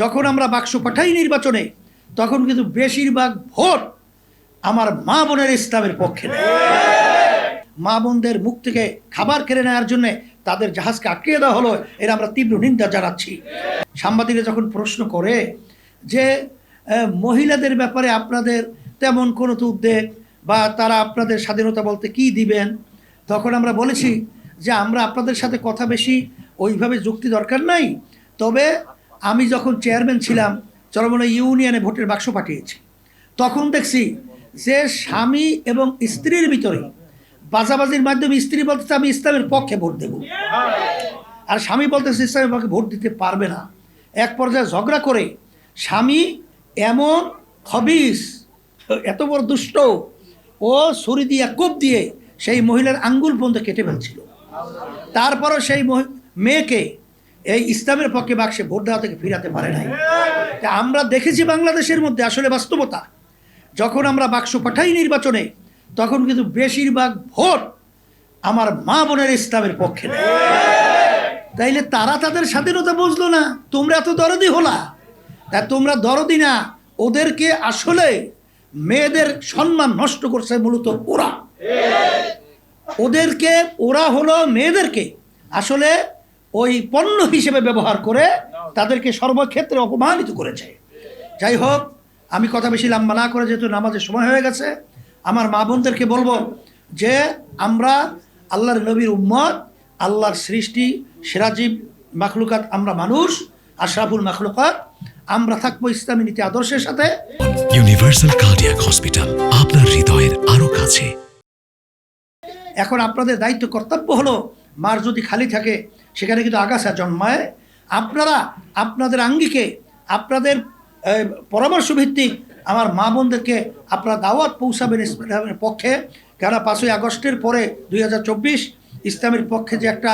যখন আমরা বাক্স পাঠাই নির্বাচনে, তখন কিন্তু বেশিরভাগ ভোট আমার মা বোনের ইসলামের পক্ষে নেয়। মা বোনদের মুখ থেকে খাবার কেড়ে নেওয়ার জন্য তাদের জাহাজকে আটকে দেওয়া হলো, এর আমরা তীব্র নিন্দা জানাচ্ছি। সাংবাদিকরা যখন প্রশ্ন করে যে মহিলাদের ব্যাপারে আপনাদের তেমন কোনো তো উদ্বেগ বা তারা আপনাদের স্বাধীনতা বলতে কি দিবেন, তখন আমরা বলেছি যে আমরা আপনাদের সাথে কথা বেশি ওইভাবে যুক্তি দরকার নাই, তবে আমি যখন চেয়ারম্যান ছিলাম চরমনা ইউনিয়নে ভোটের বাক্স পাঠিয়েছি, তখন দেখছি যে স্বামী এবং স্ত্রীর ভিতরে বাজাবাজির মাধ্যমে স্ত্রী বলতেছে আমি ইসলামের পক্ষে ভোট দেব, আর স্বামী বলতেছে ইসলামের পক্ষে ভোট দিতে পারবে না। এক পর্যায়ে ঝগড়া করে স্বামী এমন খবিস, এত বড় দুষ্ট, ও ছুরি দিয়ে কোপ দিয়ে সেই মহিলার আঙ্গুল পর্যন্ত কেটে ফেলছিল। তারপরও সেই মেয়েকে এই ইসলামের পক্ষে বাক্সে ভোট দেওয়া থেকে ফিরাতে পারে নাই। আমরা দেখেছি বাংলাদেশের মধ্যে আসলে বাস্তবতা, যখন আমরা বাক্স পাঠাই নির্বাচনে, তখন কিন্তু বেশিরভাগ ভোট আমার মা বোনের ইসলামের পক্ষে নেয়। তাইলে তারা তাদের স্বাধীনতা বুঝলো না, তোমরা এত দরদি হলা। তা তোমরা দরদি না, ওদেরকে আসলে মেয়েদের সম্মান নষ্ট করছে মূলত ওরা। ওরা হলো মেয়েদেরকে আসলে ওই পণ্য হিসেবে ব্যবহার করে তাদেরকে সর্বক্ষেত্রে অপমানিত করেছে। যাই হোক, আমি কথা বেশি লম্বা না করে, যেহেতু নামাজের সময় হয়ে গেছে, আমার মা বোনদেরকে বলবো যে আমরা আল্লাহর নবীর উম্মত, আল্লাহর সৃষ্টি, সিরাজিব মাখলুকাত, আমরা মানুষ, আশরাফুল মাখলুকাত, আমরা থাকবো ইসলামী নীতি আদর্শের সাথে। ইউনিভার্সাল কার্ডিয়াক হসপিটাল, আপনার হৃদয়ের আরো কাছে। এখন আপনাদের দায়িত্ব কর্তব্য হলো, মার যদি খালি থাকে সেখানে কিন্তু আগাছা জন্মায়। আপনারা আপনাদের আঙ্গিকে, আপনাদের পরামর্শ ভিত্তিক আমার মা বোনদেরকে আপনারা দাওয়াত পৌঁছাবেন ইসলামের পক্ষে। কেন 5ই আগস্টের পরে 2024 ইসলামের পক্ষে যে একটা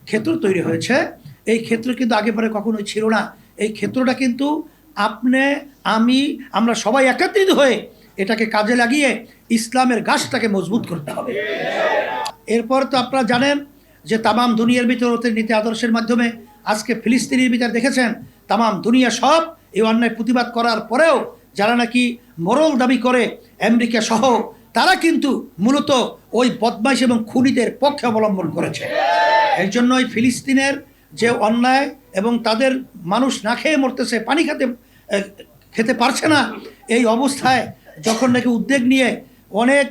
ক্ষেত্র তৈরি হয়েছে, এই ক্ষেত্র কিন্তু আগে পরে কখনোই ছিল না। এই ক্ষেত্রটা কিন্তু আমরা সবাই একত্রিত হয়ে এটাকে কাজে লাগিয়ে ইসলামের গাছটাকে মজবুত করতে হবে। এরপর তো আপনারা জানেন যে তামাম দুনিয়ার ভিতর ওদের নীতি আদর্শের মাধ্যমে আজকে ফিলিস্তিনের ভিতর দেখেছেন তামাম দুনিয়া সব এই অন্যায় প্রতিবাদ করার পরেও যারা নাকি মোরাল দাবি করে আমেরিকা সহ, তারা কিন্তু মূলত ওই বদমাইশ এবং খুনিদের পক্ষে অবলম্বন করেছে। এর জন্য ওই ফিলিস্তিনের যে অন্যায় এবং তাদের মানুষ না খেয়ে মরতেছে, পানি খেতে পারছে না, এই অবস্থায় যখন নাকি উদ্যোগ নিয়ে অনেক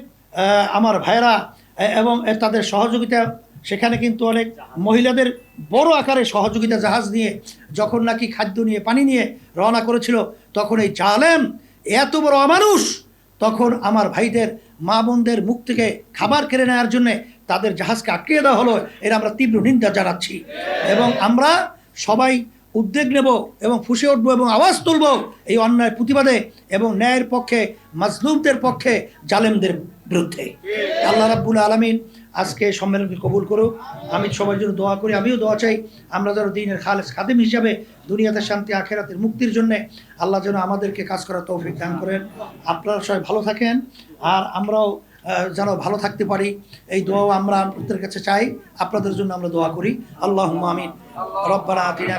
আমার ভাইরা এবং তাদের সহযোগিতা, সেখানে কিন্তু অনেক মহিলাদের বড় আকারে সহযোগিতা জাহাজ নিয়ে যখন নাকি খাদ্য নিয়ে পানি নিয়ে রওনা করেছিল, তখন এই জালেম এত বড় অমানুষ তখন আমার ভাইদের মা বোনদের মুখ থেকে খাবার কেড়ে নেওয়ার জন্যে তাদের জাহাজকে আটকে দেওয়া হলো, এর আমরা তীব্র নিন্দা জানাচ্ছি। এবং আমরা সবাই উদ্যোগ নেব এবং ফুঁসে উঠবো এবং আওয়াজ তুলব এই অন্যায়ের প্রতিবাদে এবং ন্যায়ের পক্ষে, মাজলুমদের পক্ষে, জালেমদের বিরুদ্ধে। আল্লাহ রাব্বুল আলামিন আজকে সম্মেলনকে কবুল করুক। আমি সবার জন্য দোয়া করি, আমিও দোয়া চাই আমরা যেন দ্বীনের খালেস খাদেম হিসাবে দুনিয়াতে শান্তি, আখেরাতের মুক্তির জন্য আল্লাহ যেন আমাদেরকে কাজ করার তৌফিক দান করেন। আপনারা সবাই ভালো থাকেন, আর আমরাও যেন ভালো থাকতে পারি, এই দোয়াও আমরা আপনাদের কাছে চাই। আপনাদের জন্য আমরা দোয়া করি। আল্লাহুম্মা আমিন। রব্বানা আতিনা